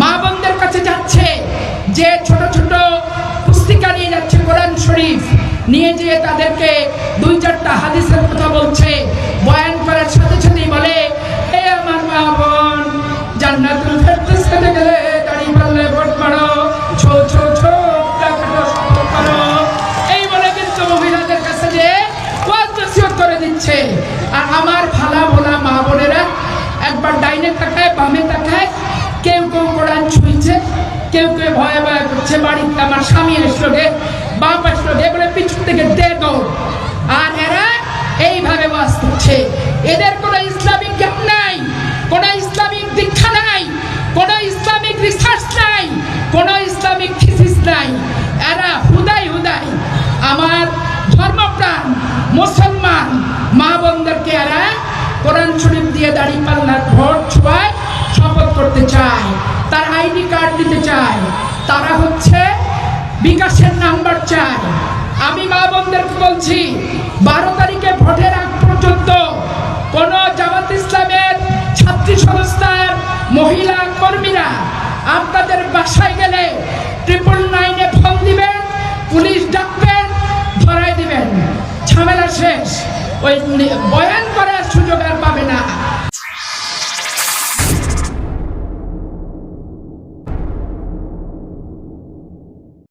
মা বোনদের কাছে যাচ্ছে, যে ছোট ছোট পুস্তিকা নিয়ে যাচ্ছে, কোরআন শরীফ নিয়ে যেয়ে তাদেরকে 2-4টা হাদিসের কথা বলছে, বয়ান করার সাথে সাথেই বলে, এ আমার মা বোন, জান্নাতুল ফেরদৌস পেতে গেলে দাড়ি পাল্লে ভোট মারো, ছো ছো ছো করো, এই বলে কিন্তু মহিলাদের কাছে যে ওয়াজ নসিহত করে দিচ্ছে। আর আমার ভালা ভোলা মা বোনেরা একবার ডাইনে তাকায়, বামে তাকায়, কেউ কেউ কোরআন ছুঁইছে, কেউ কেউ ভয়ে ভয়ে করছে, বাড়িতে আমার স্বামী আসলো রে, বাপ আসলো রে বলে পিছন থেকে দে দৌড়। আর এরা এইভাবে ওয়াজ করছে। এদের কোনো ইসলামিক জ্ঞান নাই, কোনো ইসলামিক দীক্ষা নাই, কোনো ইসলামিক রিসার্চ নাই, কোনো ইসলামিক থিসিস নাই। এরা হুদাই হুদাই আমার ধর্মপ্রাণ মুসলমান মা বোনদেরকে এরা কোরআন শরীফ দিয়ে দাড়ি পাল্লার ভোট ছোঁয়ায় শপথ করতে চায়, তার আইডি কার্ড দিতে চায়, তারা হচ্ছে বিকাশের নাম্বার চায়। আমি মা বোনদেরকে বলছি, 12 তারিখে ভোটের আগ পর্যন্ত কোন জামাত ইসলামের ছাত্রী সংস্থার মহিলা কর্মীরা আপনাদের বাসায় গেলে 999-এ ফোন দিবেন, পুলিশ ডাকবেন, ধরাই দিবেন, ঝামেলা শেষ। ওই বয়ান করার সুযোগ আর পাবে না।